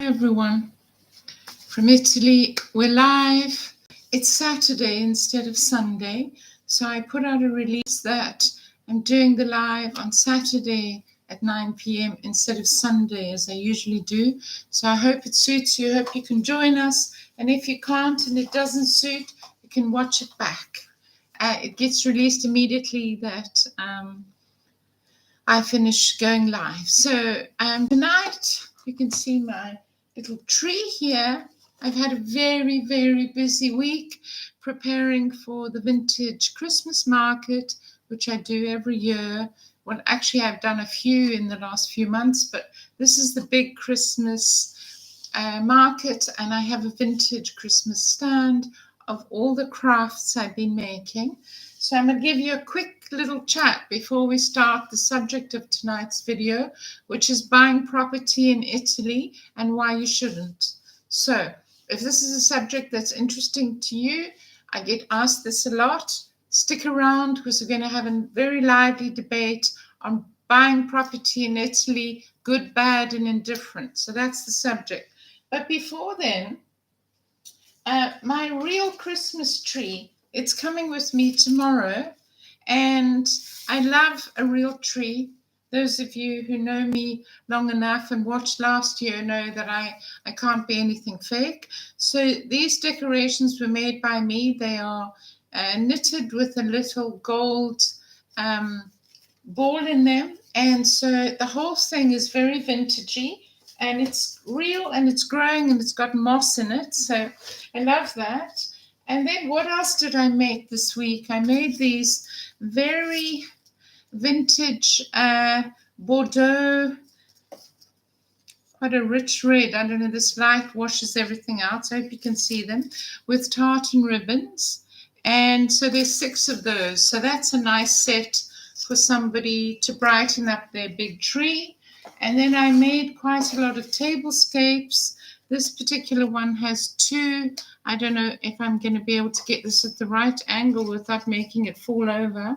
Hi everyone from Italy. We're live. It's Saturday instead of Sunday, so I put out a release that I'm doing the live on Saturday at 9 p.m. instead of Sunday as I usually do. So I hope it suits you. I hope you can join us, and if you can't and it doesn't suit, you can watch it back. It gets released immediately that I finish going live. So tonight you can see my little tree here. I've had a very, very busy week preparing for the vintage Christmas market, which I do every year. Well, actually, I've done a few in the last few months, but this is the big Christmas market, and I have a vintage Christmas stand of all the crafts I've been making. So I'm going to give you a quick little chat before we start the subject of tonight's video, which is buying property in Italy and why you shouldn't. So if this is a subject that's interesting to you, I get asked this a lot, stick around because we're going to have a very lively debate on buying property in Italy, good, bad, and indifferent. So that's the subject. But before then, my real Christmas tree, it's coming with me tomorrow, and I love a real tree. Those of you who know me long enough and watched last year know that I can't be anything fake. So these decorations were made by me. They are knitted with a little gold ball in them, and so the whole thing is very vintagey, and it's real, and it's growing, and it's got moss in it, so I love that. And then what else did I make this week? I made these very vintage Bordeaux, quite a rich red. I don't know, this light washes everything out, so I hope you can see them, with tartan ribbons. And so there's 6 of those. So that's a nice set for somebody to brighten up their big tree. And then I made quite a lot of tablescapes. This particular one has 2. I don't know if I'm going to be able to get this at the right angle without making it fall over.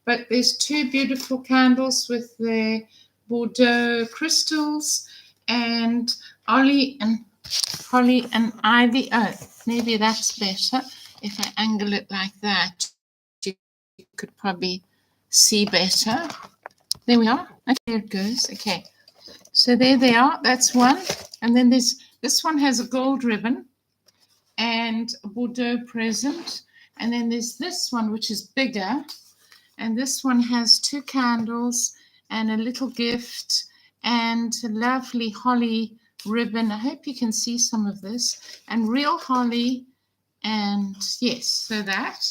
But there's 2 beautiful candles with the Bordeaux crystals and holly and ivy. Oh, maybe that's better. If I angle it like that, you could probably see better. There we are. Okay, there it goes. Okay, so there they are. That's one. And then there's this one has a gold ribbon and a Bordeaux present. And then there's this one, which is bigger. And this one has 2 candles and a little gift and a lovely holly ribbon. I hope you can see some of this. And real holly. And yes, so that.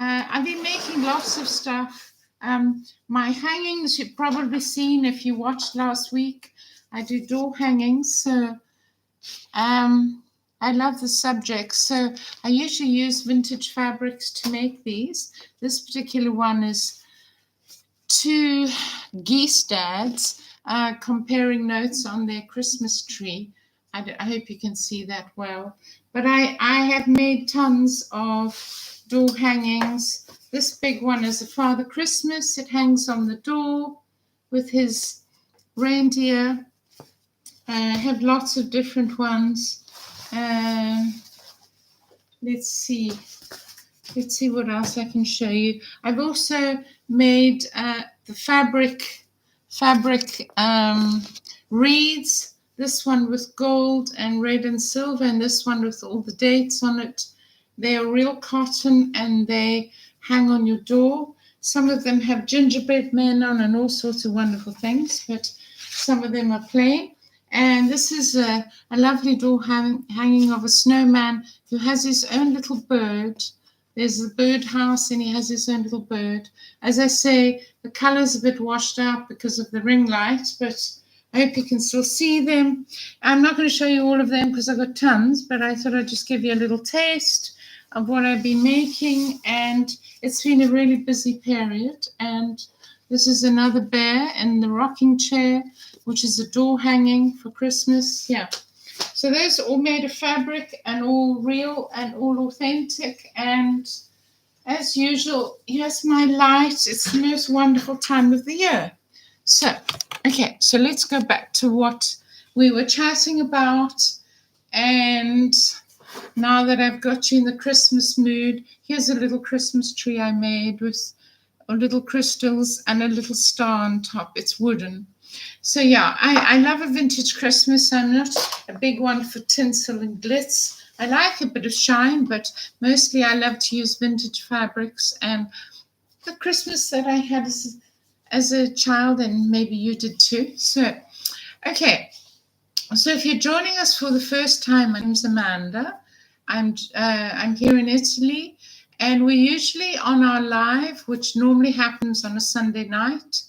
I've been making lots of stuff. My hangings, you've probably seen if you watched last week. I do door hangings. So I love the subject. So I usually use vintage fabrics to make these. This particular one is 2 geese dads comparing notes on their Christmas tree. I hope you can see that well. But I have made tons of door hangings. This big one is a Father Christmas. It hangs on the door with his reindeer. I have lots of different ones. Let's see what else I can show you. I've also made the fabric wreaths. This one with gold and red and silver, and this one with all the dates on it. They are real cotton, and they hang on your door. Some of them have gingerbread men on and all sorts of wonderful things, but some of them are plain. And this is a lovely door hanging of a snowman who has his own little bird. There's a bird house, and he has his own little bird. As I say, the color's a bit washed out because of the ring light, but I hope you can still see them. I'm not going to show you all of them because I've got tons, but I thought I'd just give you a little taste of what I've been making. And it's been a really busy period. And this is another bear in the rocking chair, which is a door hanging for Christmas. Yeah. So those are all made of fabric and all real and all authentic. And as usual, here's my light. It's the most wonderful time of the year. So, okay, so let's go back to what we were chatting about. And now that I've got you in the Christmas mood, here's a little Christmas tree I made with little crystals and a little star on top. It's wooden. So yeah, I love a vintage Christmas. I'm not a big one for tinsel and glitz. I like a bit of shine, but mostly I love to use vintage fabrics. And the Christmas that I had as a child, and maybe you did too. So, okay. So if you're joining us for the first time, my name's Amanda. I'm here in Italy, and we're usually on our live, which normally happens on a Sunday night.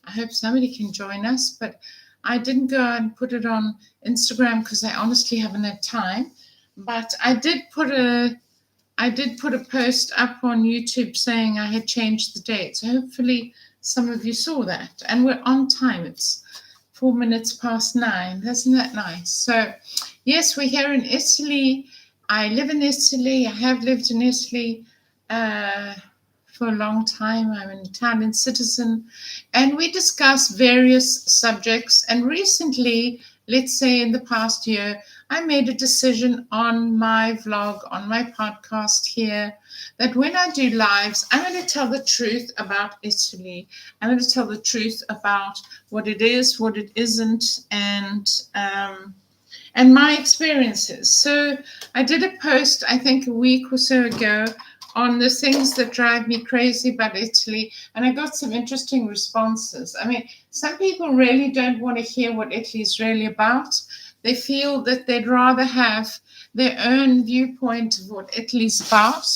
I hope somebody can join us, but I didn't go and put it on Instagram because I honestly haven't had time. But I did put a post up on YouTube saying I had changed the date. So hopefully some of you saw that, and we're on time. It's 4 minutes past 9. Isn't that nice? So, yes, we're here in Italy. I live in Italy. I have lived in Italy for a long time. I'm an Italian citizen. And we discuss various subjects. And recently, let's say in the past year, I made a decision on my vlog, on my podcast here, that when I do lives, I'm going to tell the truth about Italy. I'm going to tell the truth about what it is, what it isn't, and my experiences. So I did a post, I think a week or so ago, on the things that drive me crazy about Italy, and I got some interesting responses. I mean, some people really don't want to hear what Italy is really about. They feel that they'd rather have their own viewpoint of what Italy's about.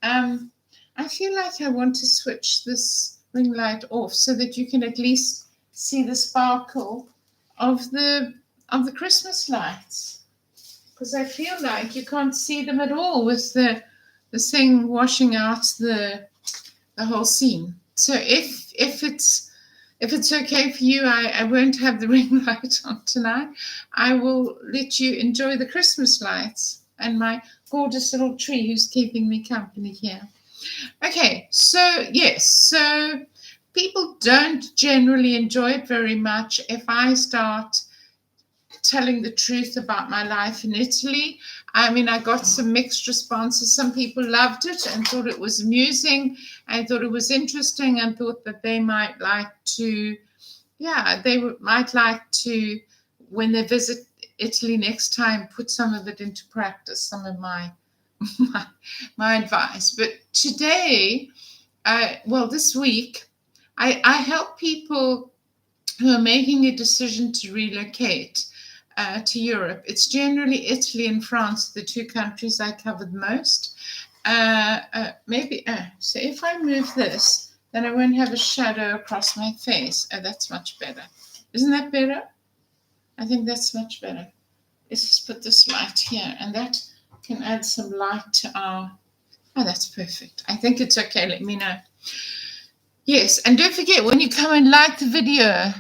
I feel like I want to switch this ring light off so that you can at least see the sparkle of the Christmas lights, because I feel like you can't see them at all with the thing washing out the whole scene. So if it's okay for you, I won't have the ring light on tonight. I will let you enjoy the Christmas lights and my gorgeous little tree who's keeping me company here. Okay, so yes, so people don't generally enjoy it very much if I start telling the truth about my life in Italy. I mean, I got some mixed responses. Some people loved it and thought it was amusing. I thought it was interesting and thought that they might like to, might like to, when they visit Italy next time, put some of it into practice, some of my advice. But today, this week, I help people who are making a decision to relocate to Europe. It's generally Italy and France, the two countries I covered most. So if I move this, then I won't have a shadow across my face. Oh, that's much better. Isn't that better? I think that's much better. Let's just put this light here, and that can add some light to our... Oh, that's perfect. I think it's okay. Let me know. Yes, and don't forget, when you come and like the video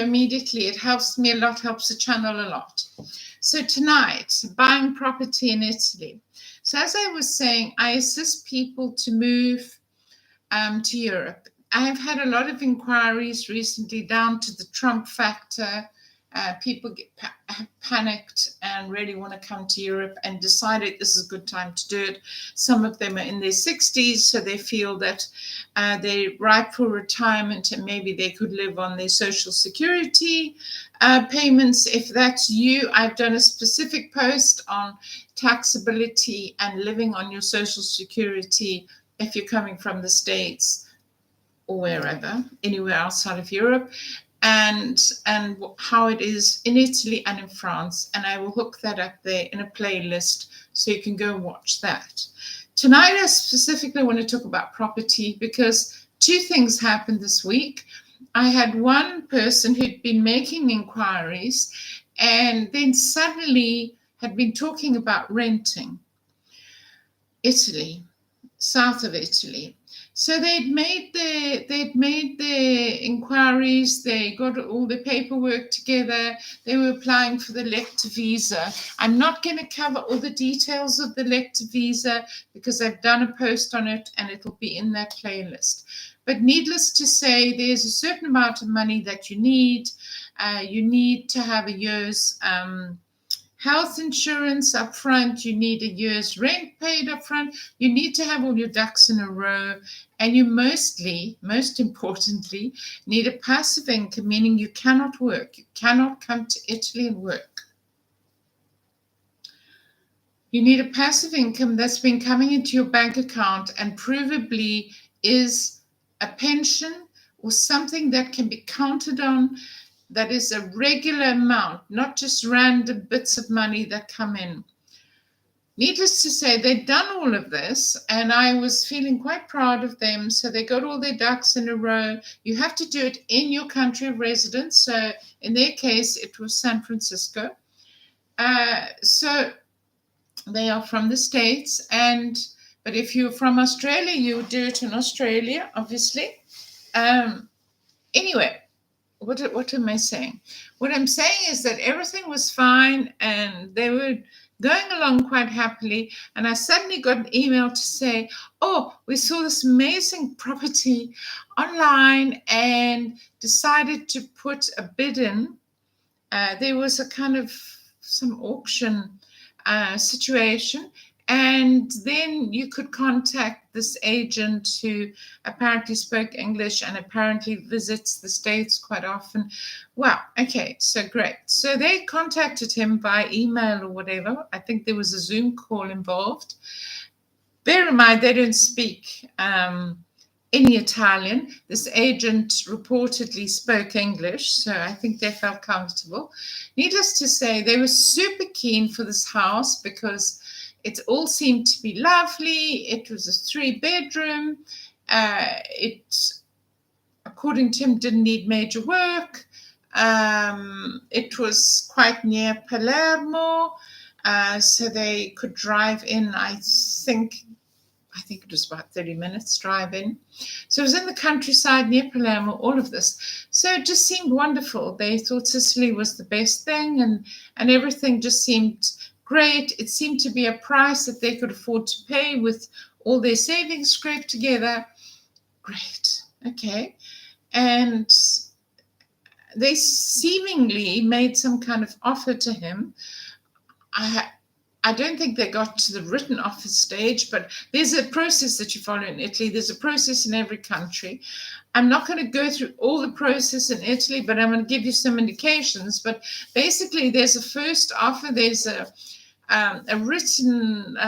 immediately. It helps me a lot, helps the channel a lot. So tonight, buying property in Italy. So as I was saying, I assist people to move to Europe. I've had a lot of inquiries recently down to the Trump factor. People get panicked and really want to come to Europe and decided this is a good time to do it. Some of them are in their 60s, so they feel that they're ripe for retirement and maybe they could live on their Social Security payments. If that's you, I've done a specific post on taxability and living on your Social Security if you're coming from the States or wherever, anywhere outside of Europe. And how it is in Italy and in France. And I will hook that up there in a playlist so you can go and watch that. Tonight, I specifically want to talk about property because two things happened this week. I had one person who'd been making inquiries and then suddenly had been talking about renting Italy, south of Italy. So they'd made their inquiries. They got all the paperwork together. They were applying for the Elective visa. I'm not going to cover all the details of the Elective visa because I've done a post on it and it'll be in that playlist. But needless to say, there's a certain amount of money that you need. You need to have a year's health insurance up front. You need a year's rent paid up front. You need to have all your ducks in a row. And you most importantly, need a passive income, meaning you cannot work. You cannot come to Italy and work. You need a passive income that's been coming into your bank account and provably is a pension or something that can be counted on, that is a regular amount, not just random bits of money that come in. Needless to say, they'd done all of this, and I was feeling quite proud of them. So they got all their ducks in a row. You have to do it in your country of residence. So in their case, it was San Francisco. So they are from the States, but if you're from Australia, you would do it in Australia, obviously. Anyway, what am I saying? What I'm saying is that everything was fine, and they were going along quite happily. And I suddenly got an email to say, "Oh, we saw this amazing property online and decided to put a bid in." There was a kind of some auction situation, and then you could contact this agent who apparently spoke English and apparently visits the States quite often. Wow, okay, so great. So they contacted him by email or whatever. I think there was a Zoom call involved. Bear in mind, they don't speak any Italian. This agent reportedly spoke English, so I think they felt comfortable. Needless to say, they were super keen for this house because it all seemed to be lovely. It was a 3-bedroom. It, according to him, didn't need major work. It was quite near Palermo, so they could drive in, I think it was about 30 minutes drive in. So it was in the countryside near Palermo, all of this. So it just seemed wonderful. They thought Sicily was the best thing, and everything just seemed great. It seemed to be a price that they could afford to pay with all their savings scraped together. Great. Okay. And they seemingly made some kind of offer to him. I don't think they got to the written offer stage, but there's a process that you follow in Italy. There's a process in every country. I'm not going to go through all the process in Italy, but I'm going to give you some indications. But basically, there's a first offer. There's a written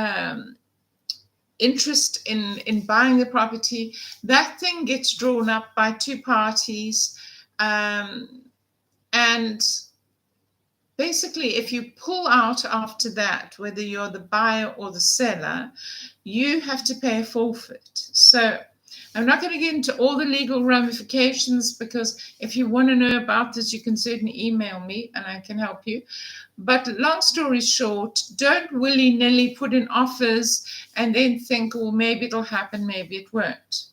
interest in buying the property. That thing gets drawn up by 2 parties. And basically, if you pull out after that, whether you're the buyer or the seller, you have to pay a forfeit. So I'm not going to get into all the legal ramifications, because if you want to know about this, you can certainly email me and I can help you. But long story short, don't willy-nilly put in offers and then think, well, maybe it'll happen, maybe it won't.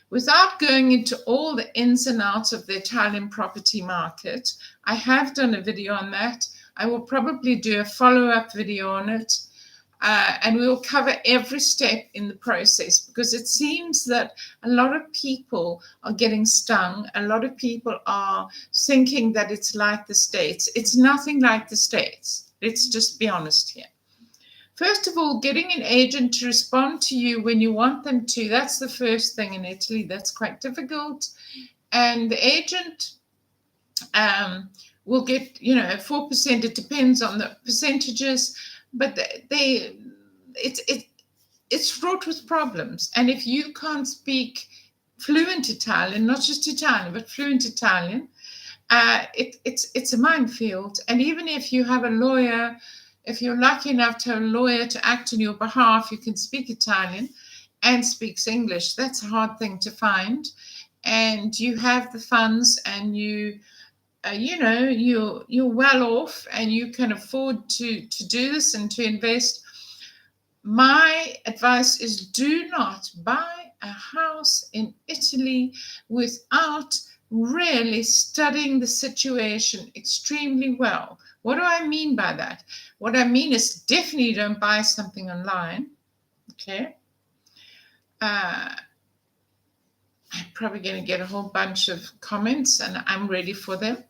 Without going into all the ins and outs of the Italian property market, I have done a video on that. I will probably do a follow-up video on it, and we will cover every step in the process, because it seems that a lot of people are getting stung. A lot of people are thinking that it's like the States. It's nothing like the States. Let's just be honest here. First of all, getting an agent to respond to you when you want them to, that's the first thing in Italy. That's quite difficult. And the agent will get, 4%. It depends on the percentages, but it's fraught with problems. And if you can't speak fluent Italian, not just Italian, but fluent Italian, it's a minefield. And even if you have a lawyer, if you're lucky enough to have a lawyer to act on your behalf, you can speak Italian and speaks English. That's a hard thing to find. And you have the funds, and you're well off, and you can afford to do this and to invest. My advice is, do not buy a house in Italy without really studying the situation extremely well. What do I mean by that? What I mean is, definitely don't buy something online. Okay. I'm probably going to get a whole bunch of comments, and I'm ready for them.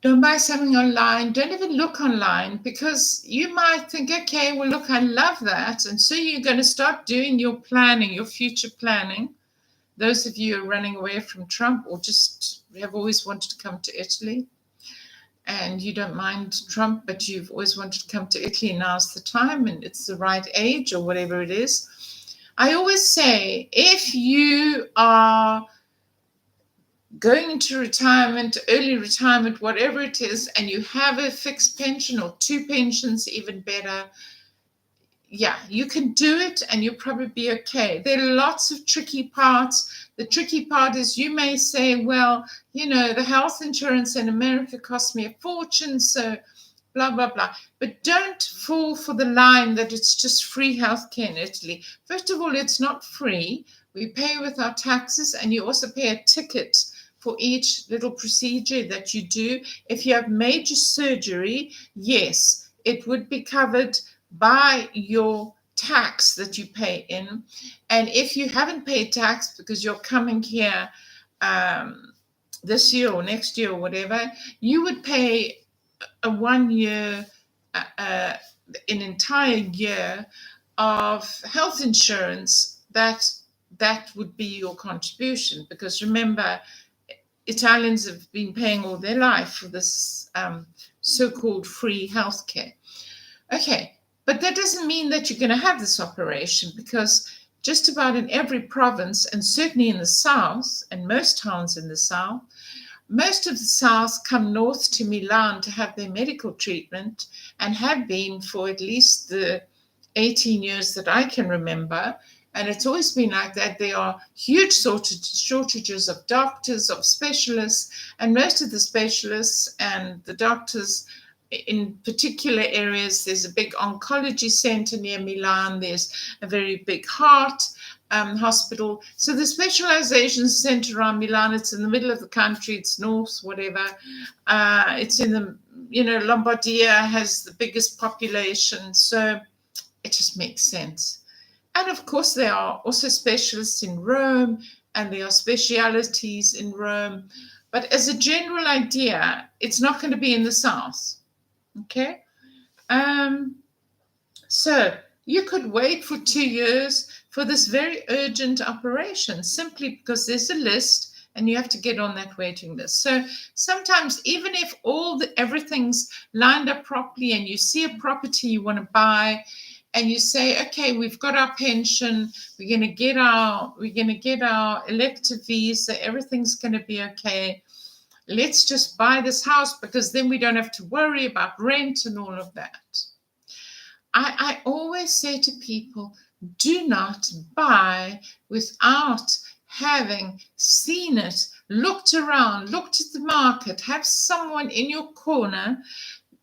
Don't buy something online. Don't even look online, because you might think, okay, well, look, I love that. And so you're going to start doing your planning, your future planning. Those of you who are running away from Trump or just have always wanted to come to Italy, and you don't mind Trump, but you've always wanted to come to Italy, now's the time, and it's the right age, or whatever it is. I always say, if you are going into retirement, early retirement, whatever it is, and you have a fixed pension or two pensions, even better, yeah, you can do it and you'll probably be okay. There are lots of tricky parts. The tricky part is you may say, well, the health insurance in America costs me a fortune, so blah, blah, blah. But don't fall for the line that it's just free healthcare in Italy. First of all, it's not free. We pay with our taxes, and you also pay a ticket for each little procedure that you do. If you have major surgery, yes, it would be covered by your tax that you pay in. And if you haven't paid tax because you're coming here this year or next year or whatever, you would pay a 1 year, an entire year of health insurance. That would be your contribution, because remember, Italians have been paying all their life for this so-called free healthcare. Okay, but that doesn't mean that you're going to have this operation, because just about in every province, and certainly in the south, and most towns in the south, most of the South come north to Milan to have their medical treatment, and have been for at least the 18 years that I can remember. And it's always been like that. There are huge shortages of doctors, of specialists, and most of the specialists and the doctors in particular areas. There's a big oncology center near Milan. There's a very big heart hospital. So the specialization center around Milan, it's in the middle of the country, it's north, whatever. It's in the, Lombardia has the biggest population. So it just makes sense. And of course, there are also specialists in Rome, and there are specialities in Rome. But as a general idea, it's not going to be in the south. Okay? So you could wait for 2 years for this very urgent operation, simply because there's a list and you have to get on that waiting list. So sometimes, even if everything's lined up properly, and you see a property you want to buy, and you say, okay, we've got our pension, we're going to get our elective visa, everything's going to be okay. Let's just buy this house, because then we don't have to worry about rent and all of that. I always say to people, do not buy without having seen it, looked around, looked at the market, have someone in your corner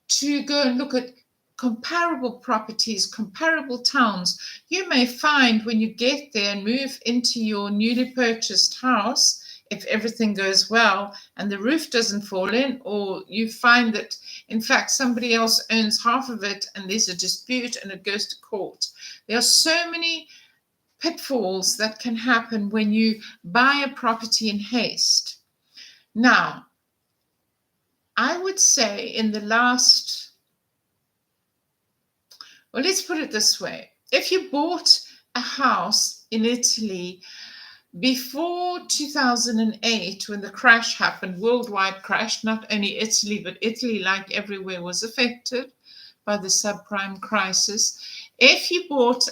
to go and look at comparable properties, comparable towns. You may find when you get there and move into your newly purchased house, if everything goes well and the roof doesn't fall in, or you find that in fact somebody else owns half of it and there's a dispute and it goes to court. There are so many pitfalls that can happen when you buy a property in haste. Now, I would say in the last, well, let's put it this way. If you bought a house in Italy before 2008, when the crash happened, worldwide crash, not only Italy, but Italy, like everywhere, was affected by the subprime crisis. If you bought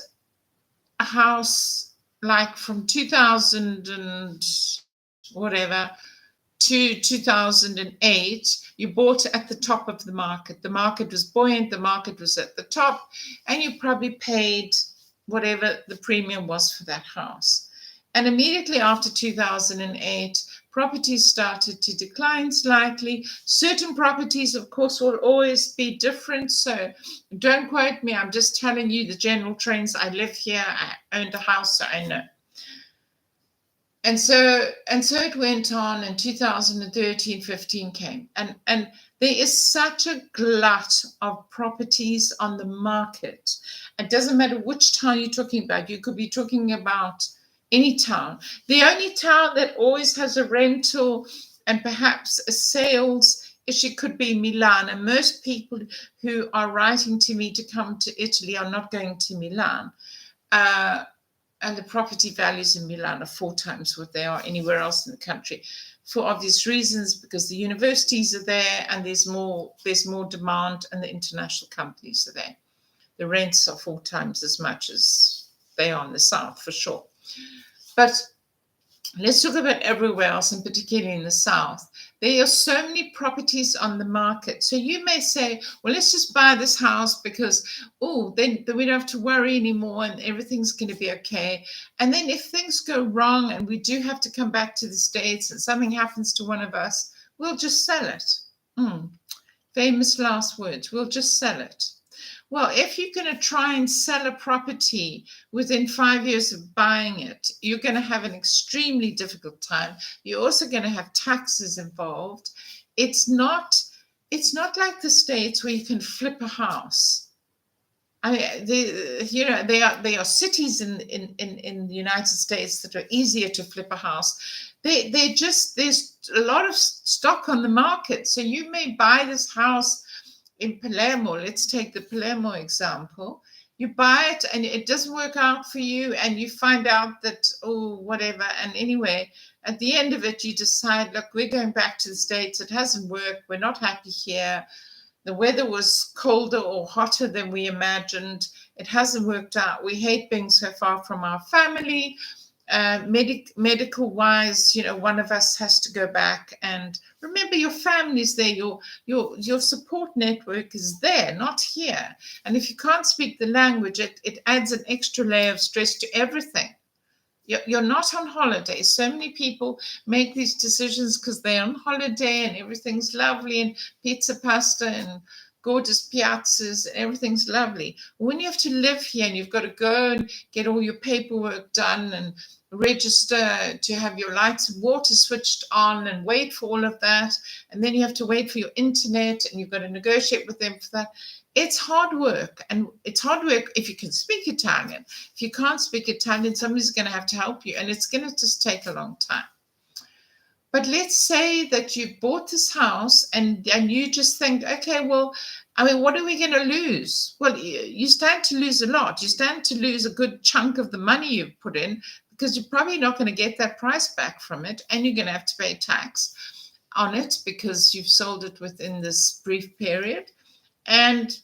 a house like from 2000 and whatever to 2008, you bought at the top of the market. The market was buoyant, the market was at the top, and you probably paid whatever the premium was for that house. And immediately after 2008, properties started to decline slightly. Certain properties, of course, will always be different. So don't quote me. I'm just telling you the general trends. I live here. I owned a house, so I know. And so it went on, and 2013, 15 came. And there is such a glut of properties on the market. It doesn't matter which town you're talking about. You could be talking about any town. The only town that always has a rental and perhaps a sales issue could be Milan, and most people who are writing to me to come to Italy are not going to Milan. And the property values in Milan are 4 times what they are anywhere else in the country, for obvious reasons, because the universities are there and there's more demand and the international companies are there. The rents are 4 times as much as they are in the south, for sure. But let's talk about everywhere else, and particularly in the south. There are so many properties on the market. So you may say, well, let's just buy this house because, then we don't have to worry anymore and everything's going to be okay. And then if things go wrong and we do have to come back to the States and something happens to one of us, we'll just sell it. Famous last words, we'll just sell it. Well, if you're going to try and sell a property within 5 years of buying it, you're going to have an extremely difficult time. You're also going to have taxes involved. It's not like the States where you can flip a house. I mean, there are cities in the United States that are easier to flip a house. There's a lot of stock on the market. So you may buy this house in Palermo. Let's take the Palermo example. You buy it and it doesn't work out for you, and you find out that, whatever. And anyway, at the end of it, you decide, look, we're going back to the States. It hasn't worked. We're not happy here. The weather was colder or hotter than we imagined. It hasn't worked out. We hate being so far from our family. Medical wise, one of us has to go back, and remember, your family's there, your support network is there, not here. And if you can't speak the language, it adds an extra layer of stress to everything. You're not on holiday. So many people make these decisions because they're on holiday and everything's lovely and pizza, pasta and gorgeous piazzas, everything's lovely. When you have to live here and you've got to go and get all your paperwork done and register to have your lights and water switched on and wait for all of that, and then you have to wait for your internet and you've got to negotiate with them for that. It's hard work, and it's hard work if you can speak Italian. If you can't speak Italian, somebody's going to have to help you, and it's going to just take a long time. But let's say that you bought this house and you just think, okay, well, I mean, what are we going to lose? Well, you stand to lose a lot. You stand to lose a good chunk of the money you've put in, because you're probably not going to get that price back from it, and you're going to have to pay tax on it because you've sold it within this brief period. And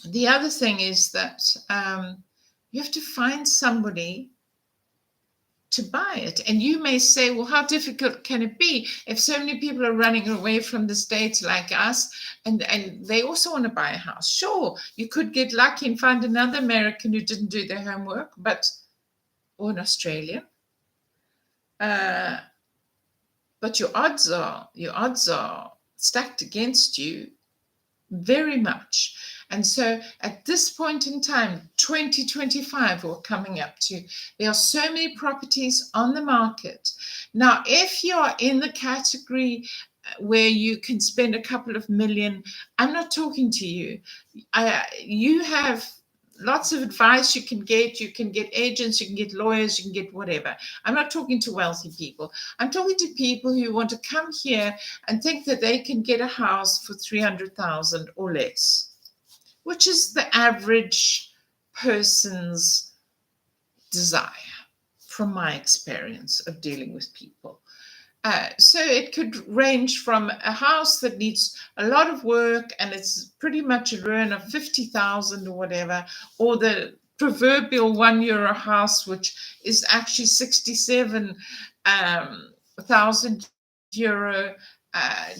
the other thing is that you have to find somebody to buy it. And you may say, well, how difficult can it be if so many people are running away from the States like us, and they also want to buy a house? Sure, you could get lucky and find another American who didn't do their homework, or an Australian. But your odds are stacked against you very much. And so at this point in time, 2025, we're coming up to, there are so many properties on the market. Now, if you're in the category where you can spend a couple of million, I'm not talking to you. You have lots of advice you can get. You can get agents, you can get lawyers, you can get whatever. I'm not talking to wealthy people. I'm talking to people who want to come here and think that they can get a house for 300,000 or less, which is the average person's desire, from my experience of dealing with people. So it could range from a house that needs a lot of work and it's pretty much a ruin of 50,000 or whatever, or the proverbial €1 house, which is actually 67,000 euro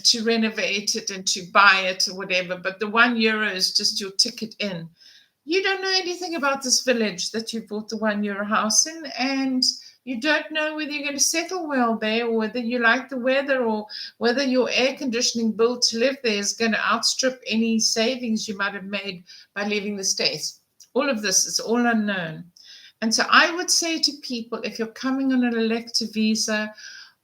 to renovate it and to buy it or whatever. But the €1 is just your ticket in. You don't know anything about this village that you bought the €1 house in, and you don't know whether you're going to settle well there, or whether you like the weather, or whether your air conditioning bill to live there is going to outstrip any savings you might have made by leaving the States. All of this is all unknown. And so I would say to people, if you're coming on an elective visa,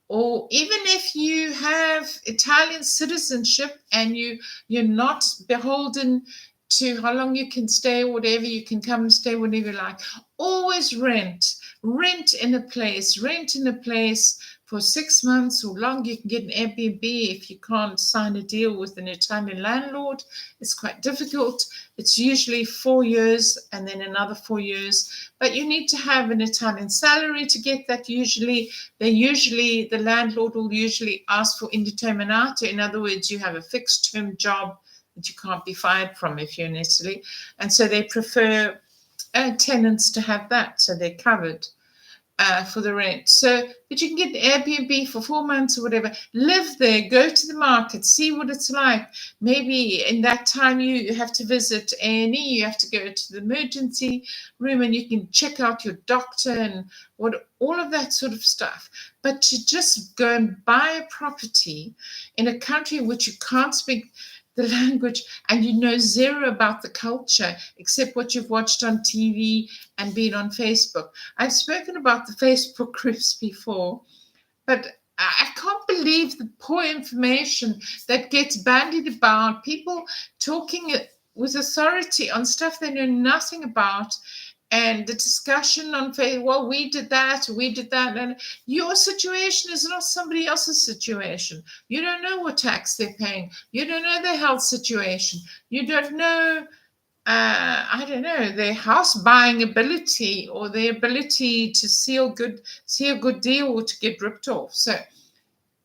or even if you have Italian citizenship and you're not beholden to how long you can stay or whatever, you can come and stay whenever you like, always rent. rent in a place for 6 months or longer. You can get an Airbnb if you can't sign a deal with an Italian landlord. It's quite difficult. It's usually 4 years and then another 4 years. But you need to have an Italian salary to get that. The landlord will usually ask for indeterminato. In other words, you have a fixed term job that you can't be fired from if you're in Italy. And so they prefer tenants to have that, so they're covered for the rent. So, but you can get an Airbnb for 4 months or whatever. Live there, go to the market, see what it's like. Maybe in that time you have to visit A&E, you have to go to the emergency room, and you can check out your doctor and all of that sort of stuff. But to just go and buy a property in a country in which you can't speak the language and you know zero about the culture except what you've watched on TV and been on Facebook. I've spoken about the Facebook groups before, but I can't believe the poor information that gets bandied about, people talking with authority on stuff they know nothing about. And the discussion on Facebook, well, we did that, and your situation is not somebody else's situation. You don't know what tax they're paying. You don't know their health situation. You don't know, I don't know, their house buying ability or their ability to see a good deal or to get ripped off. So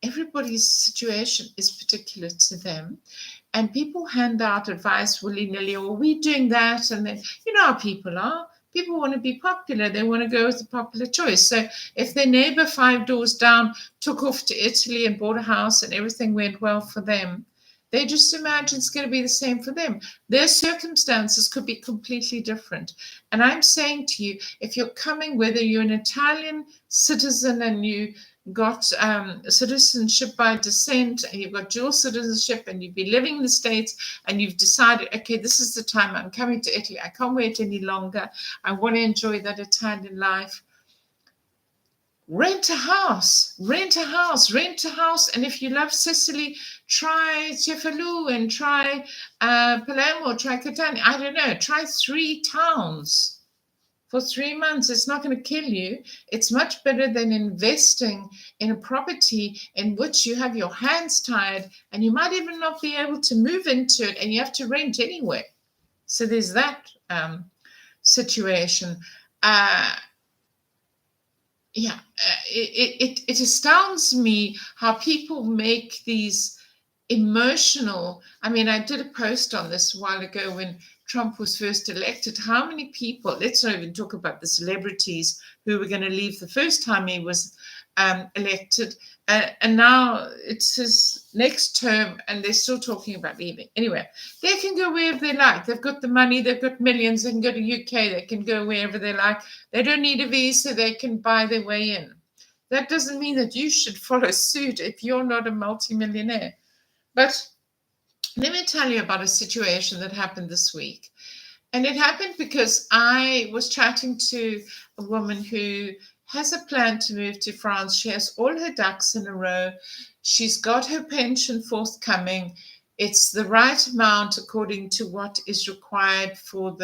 everybody's situation is particular to them. And people hand out advice willy-nilly, or we're doing that, and then you know how people are. People want to be popular. They want to go with the popular choice. So if their neighbor 5 doors down took off to Italy and bought a house and everything went well for them, they just imagine it's going to be the same for them. Their circumstances could be completely different. And I'm saying to you, if you're coming, whether you're an Italian citizen and you got citizenship by descent, and you've got dual citizenship, and you've been living in the States, and you've decided, okay, this is the time I'm coming to Italy. I can't wait any longer. I want to enjoy that Italian life. Rent a house. And if you love Sicily, try Cefalù and try Palermo, try Catania. I don't know. Try 3 towns for 3 months. It's not going to kill you. It's much better than investing in a property in which you have your hands tied and you might even not be able to move into it and you have to rent anyway. So there's that situation. It astounds me how people make these emotional. I mean, I did a post on this a while ago when Trump was first elected. How many people, let's not even talk about the celebrities who were going to leave the first time he was elected, and now it's his next term and they're still talking about leaving. Anyway, they can go wherever they like. They've got the money, they've got millions, they can go to UK, they can go wherever they like. They don't need a visa, they can buy their way in. That doesn't mean that you should follow suit if you're not a multimillionaire. But let me tell you about a situation that happened this week. And it happened because I was chatting to a woman who has a plan to move to France. She has all her ducks in a row. She's got her pension forthcoming. It's the right amount according to what is required for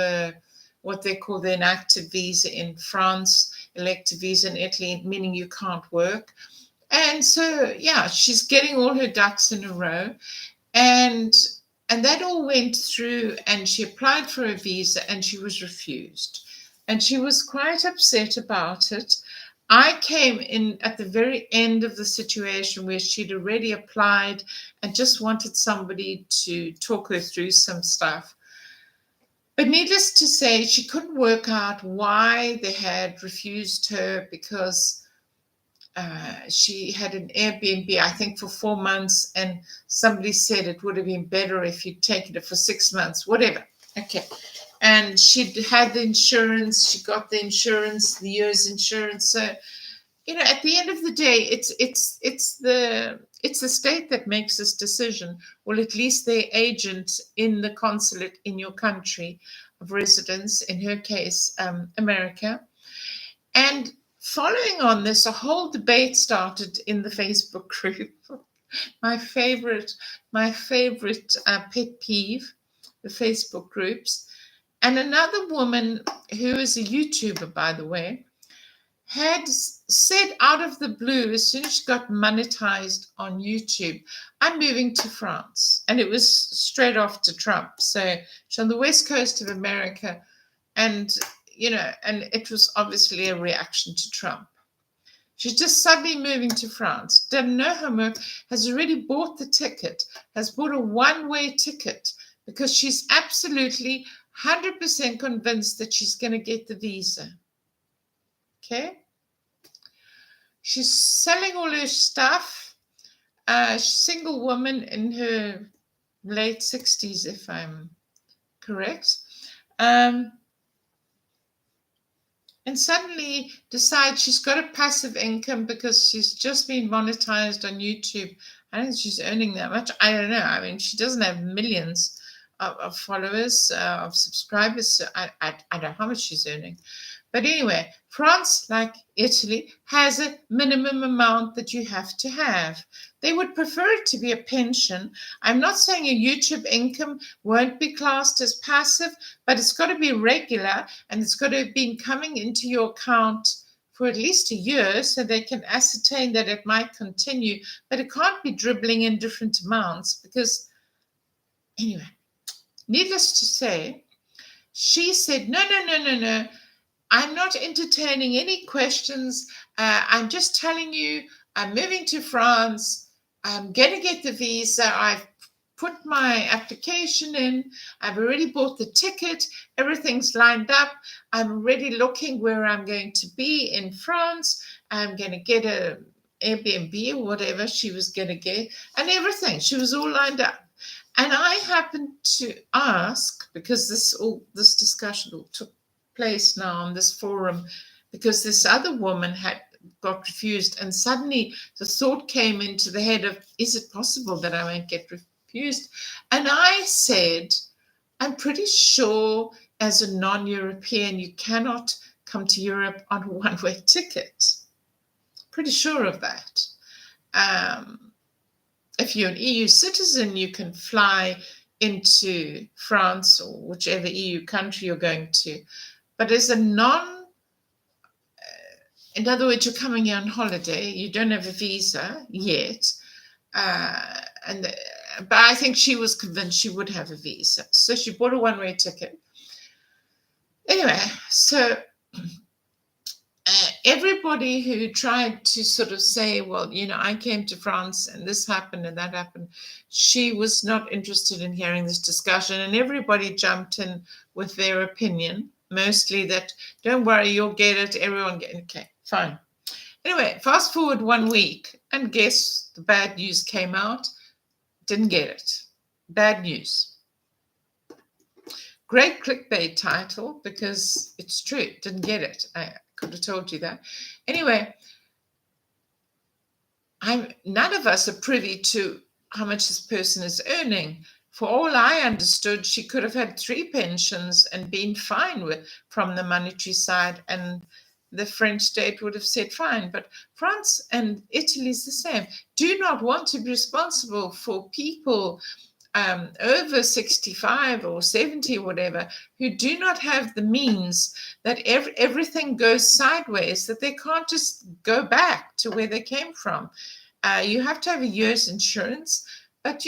what they call the inactive visa in France, elective visa in Italy, meaning you can't work. And so, yeah, she's getting all her ducks in a row. And that all went through, and she applied for a visa and she was refused. And she was quite upset about it. I came in at the very end of the situation where she'd already applied and just wanted somebody to talk her through some stuff. But needless to say, she couldn't work out why they had refused her, because she had an Airbnb, I think, for 4 months, and somebody said it would have been better if you'd taken it for 6 months, whatever. Okay. And she'd had the insurance, she got the insurance, the year's insurance. So, you know, at the end of the day, it's the state that makes this decision, or at least their agent in the consulate in your country of residence, in her case, America. And following on this, a whole debate started in the Facebook group. My favorite pet peeve, the Facebook groups. And another woman who is a YouTuber, by the way, had said out of the blue, as soon as she got monetized on YouTube, I'm moving to France. And it was straight off to Trump. So she's on the west coast of America. And, and it was obviously a reaction to Trump. She's just suddenly moving to France, done no homework, has already bought the ticket, has bought a one-way ticket because she's absolutely 100% convinced that she's going to get the visa. Okay? She's selling all her stuff. She's a single woman in her late 60s, if I'm correct. And suddenly decides she's got a passive income because she's just been monetized on YouTube. I don't think she's earning that much. I don't know. I mean, she doesn't have millions of followers, of subscribers. So I don't know how much she's earning. But anyway, France, like Italy, has a minimum amount that you have to have. They would prefer it to be a pension. I'm not saying a YouTube income won't be classed as passive, but it's got to be regular and it's got to have been coming into your account for at least a year so they can ascertain that it might continue. But it can't be dribbling in different amounts because, anyway, needless to say, she said, no. I'm not entertaining any questions. I'm just telling you, I'm moving to France. I'm going to get the visa. I've put my application in. I've already bought the ticket. Everything's lined up. I'm already looking where I'm going to be in France. I'm going to get an Airbnb or whatever she was going to get and everything. She was all lined up. And I happened to ask, because this discussion all took place now on this forum, because this other woman had got refused, and suddenly the thought came into the head of, is it possible that I won't get refused? And I said, I'm pretty sure as a non-European you cannot come to Europe on a one-way ticket. Pretty sure of that. If you're an EU citizen, you can fly into France or whichever EU country you're going to. But as a in other words, you're coming here on holiday, you don't have a visa yet. But I think she was convinced she would have a visa. So she bought a one-way ticket. Anyway, so everybody who tried to sort of say, well, I came to France and this happened and that happened, she was not interested in hearing this discussion. And everybody jumped in with their opinion. Mostly that, don't worry, you'll get it, everyone get it. Okay, fine. Anyway, fast forward 1 week, and guess the bad news came out. Didn't get it. Bad news. Great clickbait title, because it's true, didn't get it. I could have told you that. Anyway, none of us are privy to how much this person is earning. For all I understood, she could have had 3 pensions and been fine from the monetary side, and the French state would have said fine. But France and Italy is the same. Do not want to be responsible for people over 65 or 70 or whatever who do not have the means, that everything goes sideways, that they can't just go back to where they came from. You have to have a year's insurance, but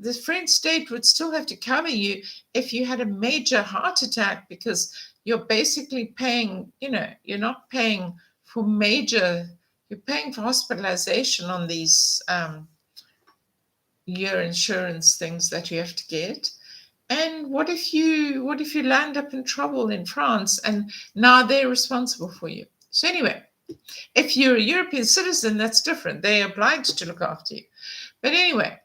the French state would still have to cover you if you had a major heart attack, because you're basically paying, you're not paying for you're paying for hospitalization on these year insurance things that you have to get. And what if you land up in trouble in France and now they're responsible for you? So anyway, if you're a European citizen, that's different. They're obliged to look after you. But anyway,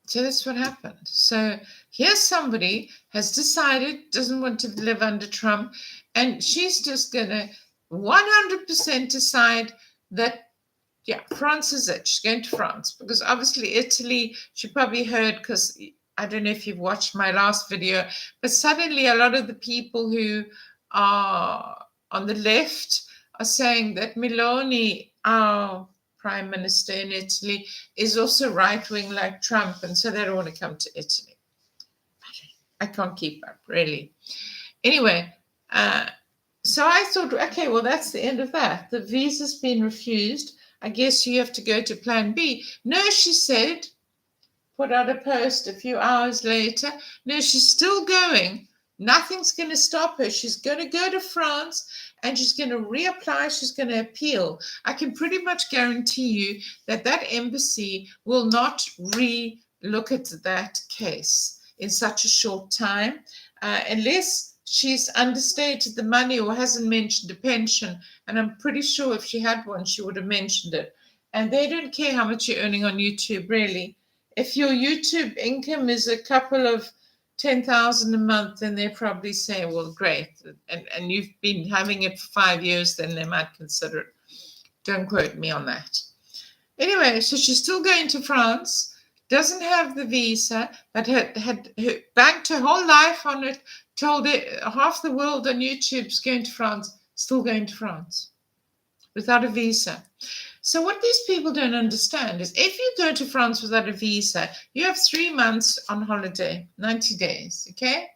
so that's what happened. So here's somebody has decided, doesn't want to live under Trump, and she's just going to 100% decide that, France is it. She's going to France, because obviously Italy, she probably heard, because I don't know if you've watched my last video, but suddenly a lot of the people who are on the left are saying that Meloni, our prime minister in Italy, is also right-wing like Trump, and so they don't want to come to Italy. I can't keep up, really. Anyway, So I thought, okay, well, that's the end of that. The visa's been refused. I guess you have to go to plan B. No, she said, put out a post a few hours later. No, she's still going. Nothing's going to stop her. She's going to go to France and she's going to reapply. She's going to appeal. I can pretty much guarantee you that that embassy will not re-look at that case in such a short time, unless she's understated the money or hasn't mentioned a pension. And I'm pretty sure if she had one, she would have mentioned it. And they don't care how much you're earning on YouTube, really. If your YouTube income is a couple of 10,000 a month, then they probably say, well, great. And you've been having it for 5 years, then they might consider it. Don't quote me on that. Anyway, so she's still going to France, doesn't have the visa, but had banked her whole life on it, told it half the world on YouTube's going to France, still going to France without a visa. So what these people don't understand is if you go to France without a visa, you have 3 months on holiday, 90 days, okay?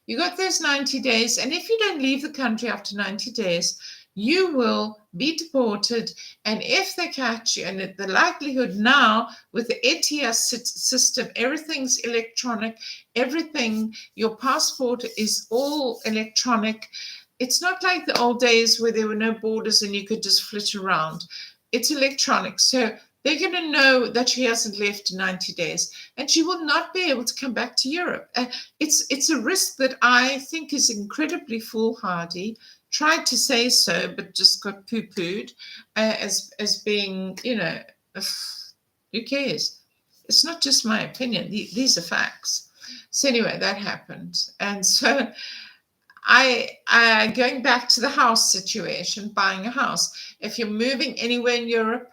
You got those 90 days, and if you don't leave the country after 90 days, you will be deported. And if they catch you, and the likelihood now with the ETIAS system, everything's electronic, everything, your passport is all electronic. It's not like the old days where there were no borders and you could just flit around. It's electronic. So they're going to know that she hasn't left in 90 days and she will not be able to come back to Europe. It's a risk that I think is incredibly foolhardy. Tried to say so, but just got poo-pooed as being, who cares? It's not just my opinion. These are facts. So anyway, that happened. And so I going back to the house situation, buying a house. If you're moving anywhere in Europe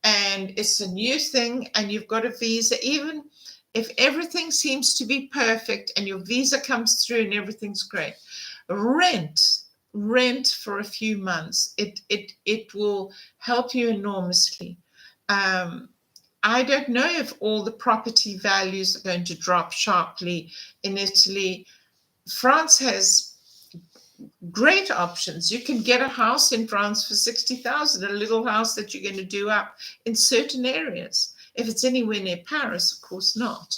and it's a new thing and you've got a visa, even if everything seems to be perfect and your visa comes through and everything's great, rent for a few months. It will help you enormously. I don't know if all the property values are going to drop sharply in Italy. France has great options. You can get a house in France for 60,000, a little house that you're going to do up in certain areas. If it's anywhere near Paris, of course not.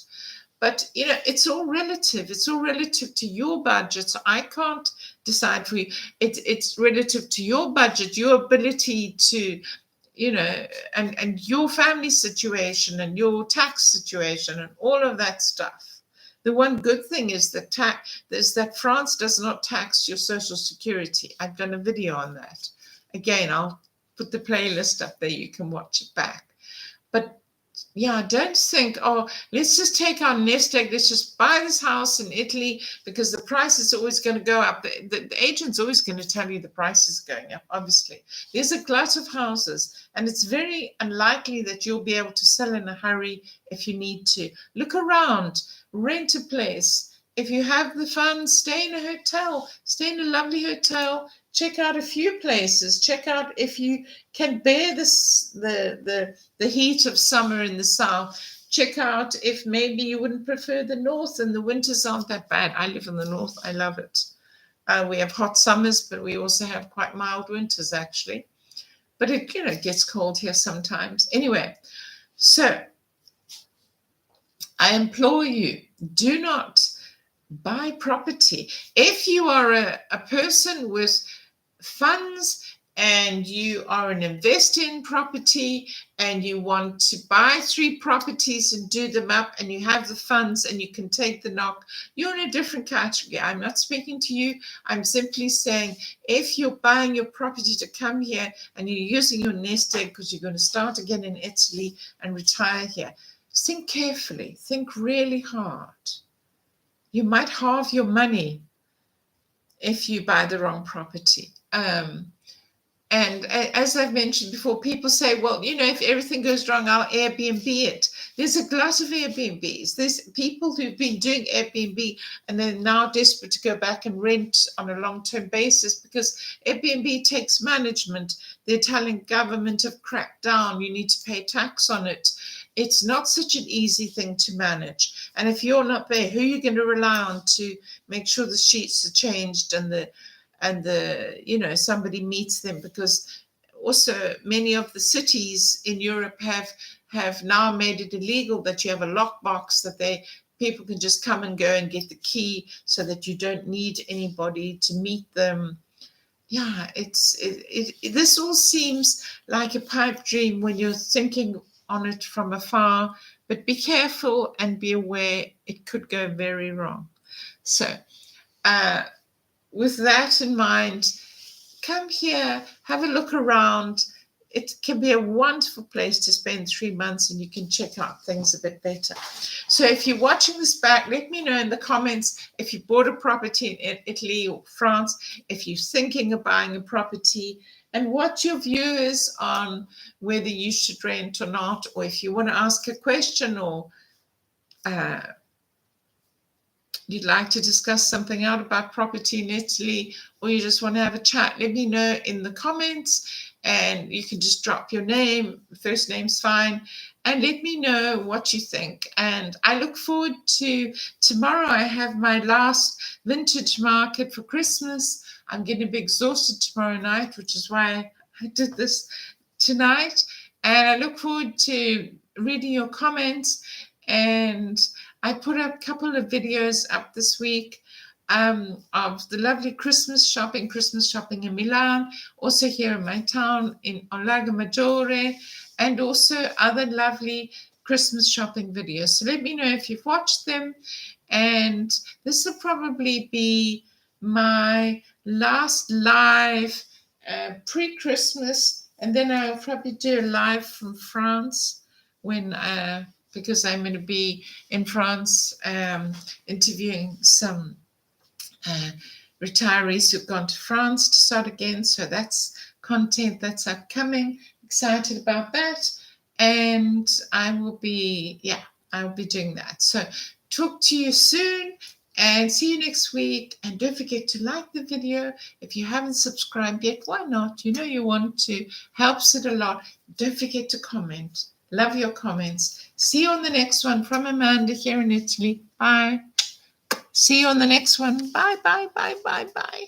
But, it's all relative. It's all relative to your budget. So I can't decide for you. It's relative to your budget, your ability to, and your family situation and your tax situation and all of that stuff. The one good thing is that France does not tax your social security. I've done a video on that. Again, I'll put the playlist up there. You can watch it back. But yeah, don't think, let's just take our nest egg. Let's just buy this house in Italy because the price is always going to go up. The agent's always going to tell you the price is going up, obviously. There's a glut of houses, and it's very unlikely that you'll be able to sell in a hurry if you need to. Look around, rent a place. If you have the funds, stay in a hotel, stay in a lovely hotel. Check out a few places. Check out if you can bear the heat of summer in the south. Check out if maybe you wouldn't prefer the north and the winters aren't that bad. I live in the north. I love it. We have hot summers, but we also have quite mild winters, actually. But it gets cold here sometimes. Anyway, so I implore you, do not buy property. If you are a person with funds and you are an investor in property and you want to buy 3 properties and do them up and you have the funds and you can take the knock, you're in a different category. I'm not speaking to you. I'm simply saying if you're buying your property to come here and you're using your nest egg because you're going to start again in Italy and retire here, think carefully. Think really hard. You might halve your money if you buy the wrong property. And as I've mentioned before, people say, well, if everything goes wrong, I'll Airbnb it. There's a glut of Airbnbs. There's people who've been doing Airbnb and they're now desperate to go back and rent on a long-term basis because Airbnb takes management. The Italian government have cracked down. You need to pay tax on it. It's not such an easy thing to manage. And if you're not there, who are you going to rely on to make sure the sheets are changed and the and somebody meets them, because also many of the cities in Europe have now made it illegal that you have a lockbox, that people can just come and go and get the key, so that you don't need anybody to meet them. Yeah, this all seems like a pipe dream when you're thinking on it from afar, but be careful and be aware it could go very wrong. So with that in mind, come here, have a look around. It can be a wonderful place to spend 3 months, and you can check out things a bit better. So if you're watching this back, let me know in the comments if you bought a property in Italy or France, if you're thinking of buying a property, and what your view is on whether you should rent or not, or if you want to ask a question, or you'd like to discuss something out about property in Italy, or you just want to have a chat, let me know in the comments. And you can just drop your name, first name's fine, and let me know what you think. And I look forward to tomorrow. I have my last vintage market for Christmas. I'm going to be exhausted tomorrow night, which is why I did this tonight. And I look forward to reading your comments. And I put a couple of videos up this week of the lovely Christmas shopping in Milan, also here in my town in Lago Maggiore, and also other lovely Christmas shopping videos. So let me know if you've watched them. And this will probably be my last live pre-Christmas, and then I'll probably do a live from France because I'm going to be in France interviewing some retirees who've gone to France to start again. So that's content that's upcoming. Excited about that. And I'll be doing that. So talk to you soon and see you next week. And don't forget to like the video. If you haven't subscribed yet, why not? You want to. Helps it a lot. Don't forget to comment. Love your comments. See you on the next one from Amanda here in Italy. Bye. See you on the next one. Bye, bye, bye, bye, bye.